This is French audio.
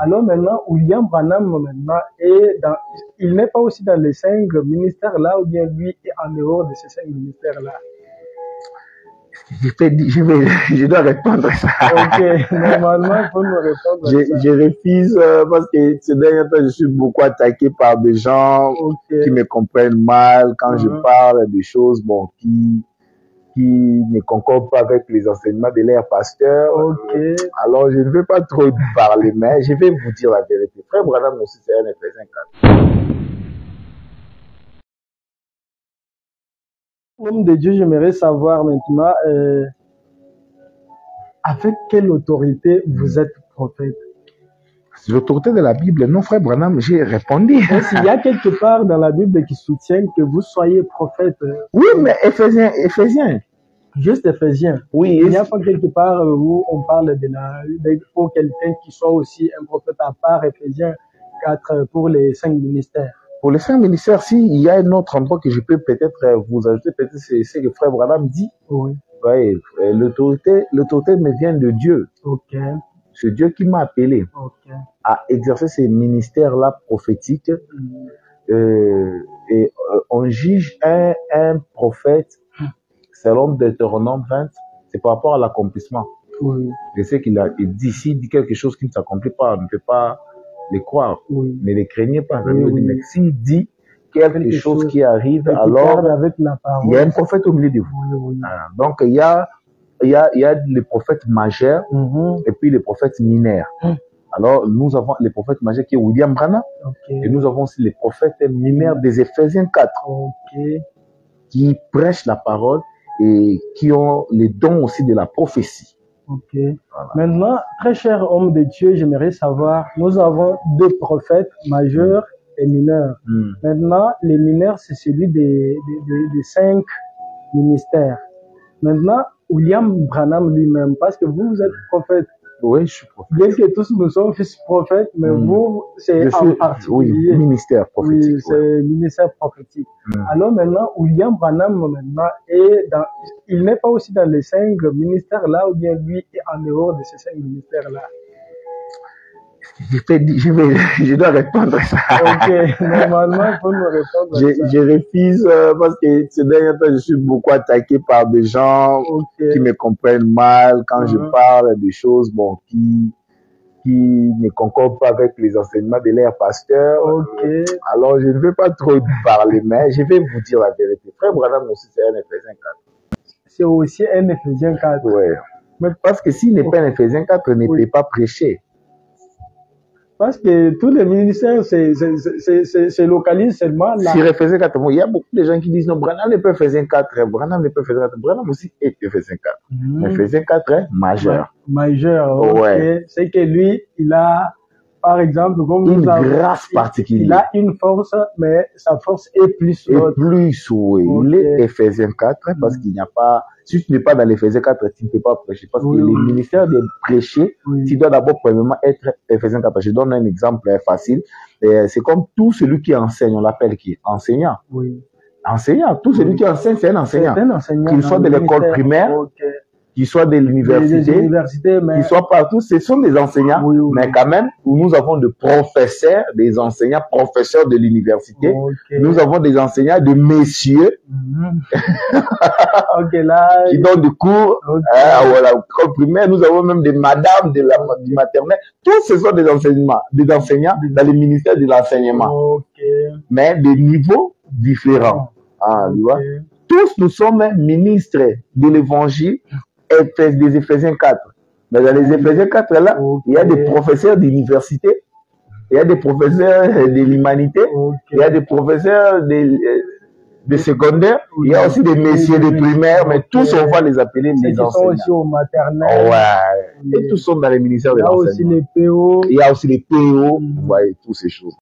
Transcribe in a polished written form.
Alors maintenant, William Branham, maintenant, il n'est pas aussi dans les 5 ministères-là, ou bien lui est en dehors de ces 5 ministères-là? Je dois répondre à ça. Ok, normalement, il faut nous répondre à ça. Je refuse parce que ces derniers temps, je suis beaucoup attaqué par des gens qui me comprennent mal quand je parle des choses qui ne concordent pas avec les enseignements de leur pasteur. Alors, je ne veux pas trop parler, mais je vais vous dire la vérité. Frère Branham aussi, c'est un Éphésiens 4. Homme de Dieu, j'aimerais savoir maintenant, avec quelle autorité vous êtes prophète? L'autorité de la Bible, non, frère Branham, j'ai répondu. Est-ce qu'il y a quelque part dans la Bible qui soutient que vous soyez prophète? Oui, mais Éphésiens. Juste Éphésiens. Oui. Il n'y a pas quelque part où on parle pour quelqu'un qui soit aussi un prophète à part Éphésiens 4 pour les 5 ministères. Pour les 5 ministères, s'il y a un autre endroit que je peux peut-être vous ajouter, peut-être c'est ce que frère Branham dit. Oui. Oui, l'autorité me vient de Dieu. Ok. C'est Dieu qui m'a appelé à exercer ces ministères-là prophétiques. Et on juge un prophète, selon Deutéronome 20, c'est par rapport à l'accomplissement. Oui. Je sais qu'il dit, s'il dit quelque chose qui ne s'accomplit pas, on ne peut pas les croire. Oui. Ne les craignez pas. Oui. Mais s'il dit quelque chose qui arrive, alors avec la parole, il y a un prophète au milieu de vous. Oui. Donc il y a les prophètes majeurs et puis les prophètes mineurs. Alors nous avons les prophètes majeurs qui est William Branham et nous avons aussi les prophètes mineurs des Éphésiens 4 qui prêchent la parole et qui ont les dons aussi de la prophétie. Voilà. Maintenant, très cher homme de Dieu, j'aimerais savoir, nous avons 2 prophètes majeurs et mineurs. Maintenant, les mineurs, c'est celui des 5 ministères. Maintenant, William Branham lui-même, parce que vous êtes prophète. Oui, je suis prophète. Bien que tous nous sommes fils prophètes, mais vous, c'est en particulier. Oui, ministère prophétique. Oui, c'est ministère prophétique. Alors maintenant, William Branham, maintenant, il n'est pas aussi dans les 5 ministères-là, ou bien lui est en dehors de ces 5 ministères-là? Je dois répondre à ça. Ok, normalement, il faut nous répondre à ça. Je refuse parce que ces derniers temps, je suis beaucoup attaqué par des gens qui me comprennent mal quand je parle des choses qui ne concordent pas avec les enseignements de leur pasteur. Alors, je ne veux pas trop parler, mais je vais vous dire la vérité. Frère Branham aussi, c'est un Éphésiens 4. C'est aussi un Éphésiens 4. Oui. Mais parce que s'il n'est pas un Éphésiens 4, il ne peut pas prêcher. Parce que tous les ministères se localisent seulement là. Sur Éphésiens 4, il y a beaucoup de gens qui disent non, Branham ne peut Éphésiens 4, Branham ne peut Éphésiens 4. Branham aussi est Éphésiens 4. Éphésiens 4 est majeur. Majeur, ok. C'est que lui, il a, par exemple, comme une grâce particulière. Il a une force, mais sa force est plus haute. Oui. Il est Éphésiens 4 parce qu'il n'y a pas, si tu n'es pas dans l'Éphésiens 4, tu ne peux pas prêcher. Parce que les ministères de prêcher, tu dois d'abord premièrement être Éphésiens 4. Je donne un exemple facile. C'est comme tout celui qui enseigne, on l'appelle qui? Enseignant. Enseignant. Tout celui qui enseigne, c'est un enseignant. Qu'il soit de l'école primaire, qu'il soit de l'université, qu'il soit partout, ce sont des enseignants, mais quand même, nous avons des professeurs, des enseignants, professeurs de l'université, nous avons des enseignants de messieurs, qui donnent des cours, à l'école primaire, nous avons même des madames du maternelle, tous ce sont des enseignants dans le ministère de l'enseignement, mais de niveaux différents, tu vois. Tous nous sommes ministres de l'évangile, des Éphésiens 4. Mais dans les Éphésiens 4, là, il y a des professeurs d'université, il y a des professeurs de l'humanité, il y a des professeurs de secondaire, il y a aussi des messieurs de primaire, mais tous, on va les appeler les enseignants. Ils sont aussi au maternel. Et tous sont dans les ministères de l'enseignement. Il y a aussi les PO. Il y a aussi les PO, vous voyez, toutes ces choses.